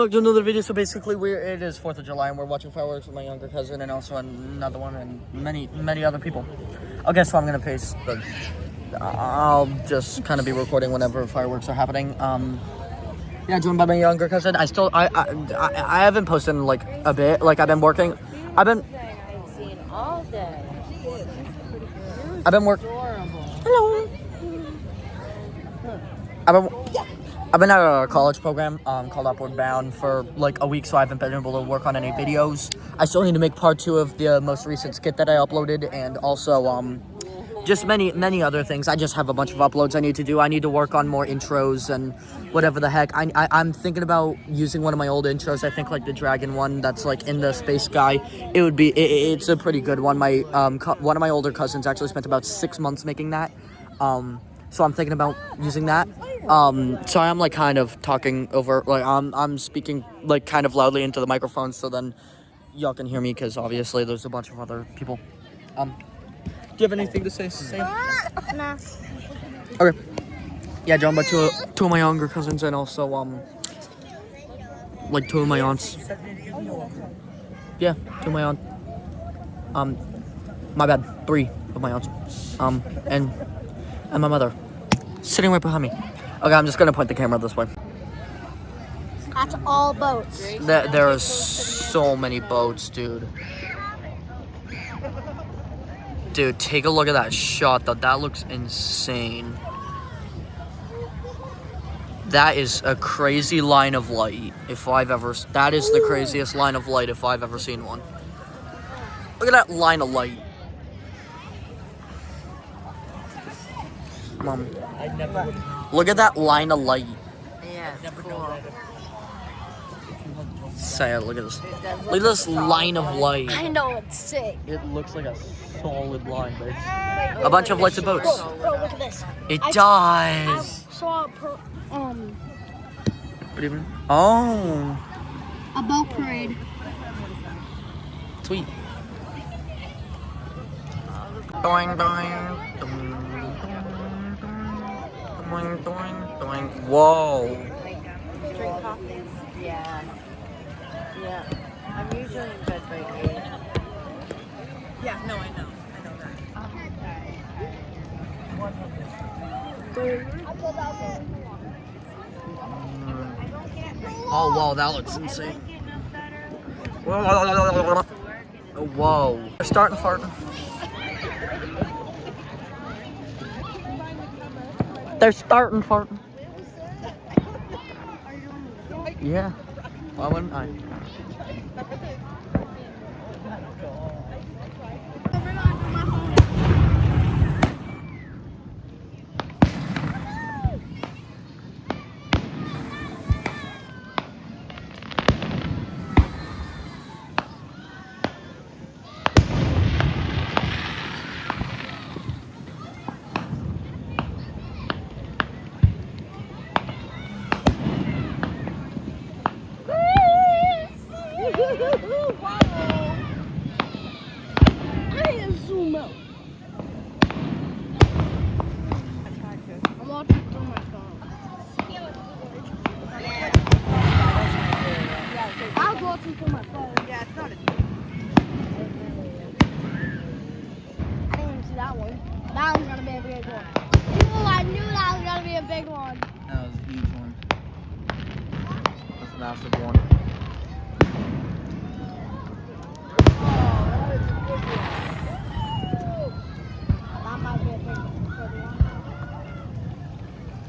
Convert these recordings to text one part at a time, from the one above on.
To another video. So basically, it is 4th of July, and we're watching fireworks with my younger cousin and also another one and many other people. Okay, so I'm gonna pace. I'll just kind of be recording whenever fireworks are happening. Yeah, joined by my younger cousin. I haven't posted in like a bit. Like I've been working. I've been working. Hello. I've been at a college program called Upward Bound for like a week, so I haven't been able to work on any videos. I still need to make part 2 of the most recent skit that I uploaded, and also just many other things. I just have a bunch of uploads I need to do. I need to work on more intros and whatever the heck. I'm thinking about using one of my old intros. I think like the dragon one that's like in the space guy. It's a pretty good one. My one of my older cousins actually spent about 6 months making that. So I'm thinking about using that. Sorry, I'm like kind of talking over, like I'm speaking like kind of loudly into the microphone so then y'all can hear me because obviously there's a bunch of other people. Do you have anything to say? Nah. Okay. Yeah, joined by two of my younger cousins and also like 2 of my aunts. Yeah, 2 of my aunts. My bad, 3 of my aunts. And my mother sitting right behind me. Okay, I'm just gonna point the camera this way. That's all boats. There are so many boats, dude. Dude, take a look at that shot, though. That looks insane. That is a crazy line of light. That is the craziest line of light if I've ever seen one. Look at that line of light. Mom. Look at that line of light. Yeah, cool. Say it, look at this. Look at this line of light. I know, it's sick. It looks like a solid line, but it's a bunch of lights and boats. Bro, look at this. It I does. saw What even? Oh, a boat parade. sweet. Doing, doing, doing, doing, doing. Whoa. Drink coffee? Yeah. Yeah. I'm usually in bed by 8. Yeah, no, I know. I know that. Oh, wow, that looks insane. Whoa. They're starting farting. They're starting farting. Yeah. Why wouldn't I? I'm watching through my phone. I was watching through my phone. Yeah, it's not a I didn't even see that one. That one's gonna be a big one. I knew that was gonna be a big one. That was a huge one. That's a massive one. That might be a big one.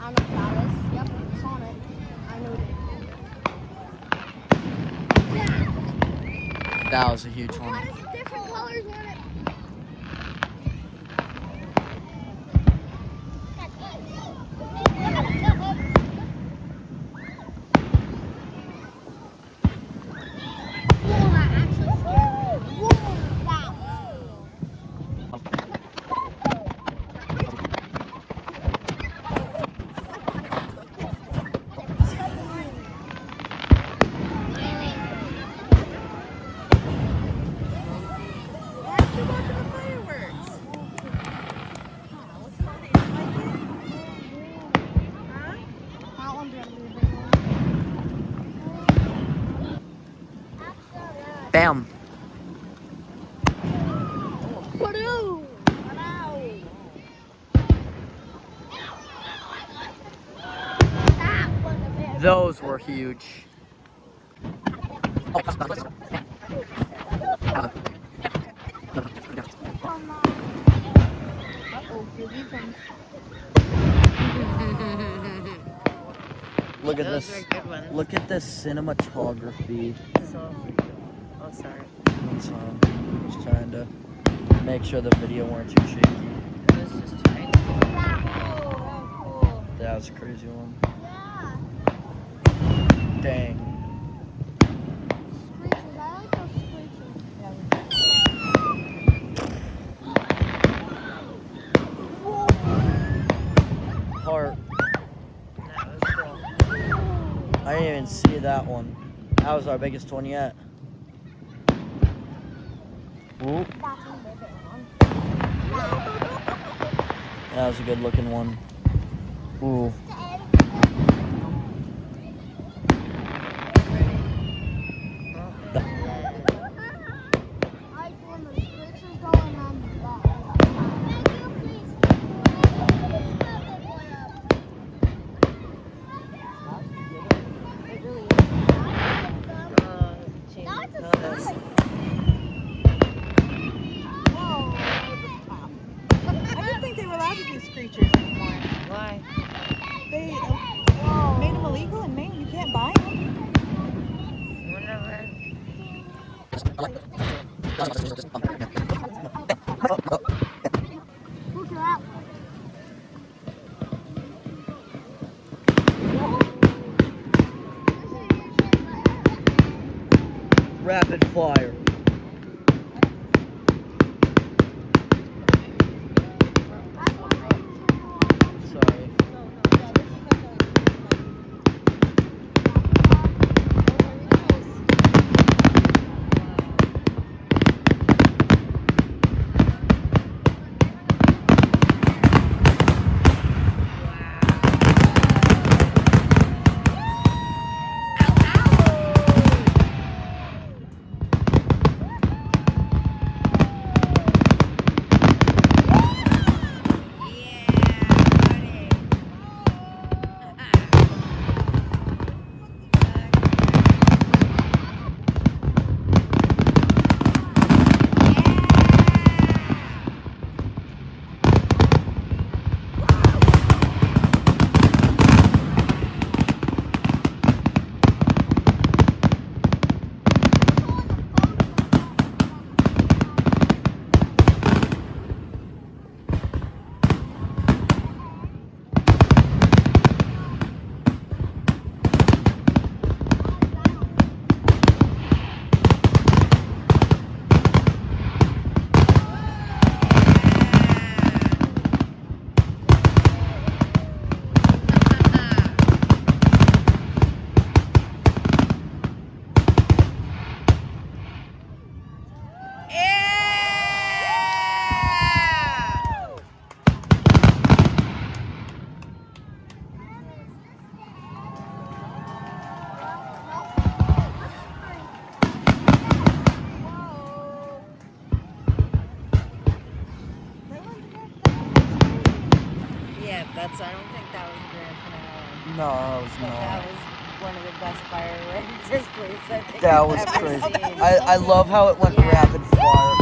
I don't know what that is. Yep, it's on it. I knew it. That was a huge one. There's different colors on it. Bam. Purdue. That was a big. Those were huge. Come on. Uh-oh, your defense. Look at Those this. were good ones. Look at this cinematography. So, oh, sorry. Just trying to make sure the video weren't too shaky. It was just trying. That was cool. That was a crazy one. Yeah. Dang. Screeches. I like those screeches. Heart. That was cool. I didn't even see that one. That was our biggest one yet. Ooh, That's a bigger one. that was a good looking one. Ooh. I like when the screeches going on the back. Thank you, please. It really is. Oh, gee, Now it's a no, that's- slide. Whoa, that was a top. I didn't think they were allowed to do screechers anymore. Why? They Whoa. made them illegal in Maine. You can't buy them. Whatever. Look at that one. Rapid fire. Sorry. Yeah, that's. I don't think that was the grand finale. No, that was But that not. was one of the best fireworks displays I think That I've was ever crazy. seen. I love how it went Yeah. rapid fire.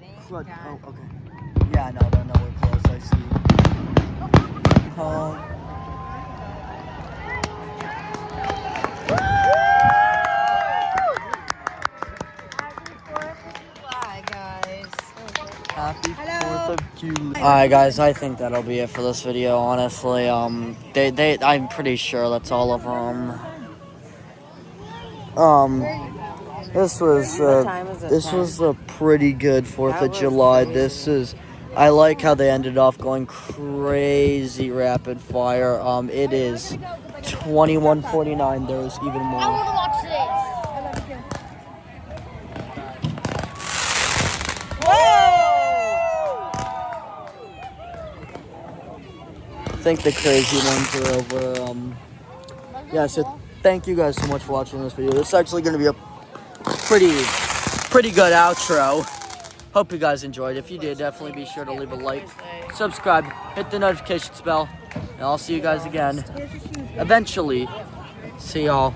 Thank Flood. God. Oh, okay. Yeah, no, they're nowhere close. I see. Oh. Bye, guys. Happy 4th of July. Alright guys, I think that'll be it for this video, honestly. I'm pretty sure that's all of them. This was, What time is it, this Ted? was a pretty good 4th That of was July. crazy. This is, I like how they ended off going crazy rapid fire. It is 21:49. There's even I more. want to watch this. I think the crazy ones are over, Yeah, so thank you guys so much for watching this video. This is actually going to be a pretty good outro. Hope you guys enjoyed. If you did, definitely be sure to leave a like, subscribe, hit the notifications bell, and I'll see you guys again eventually. See y'all.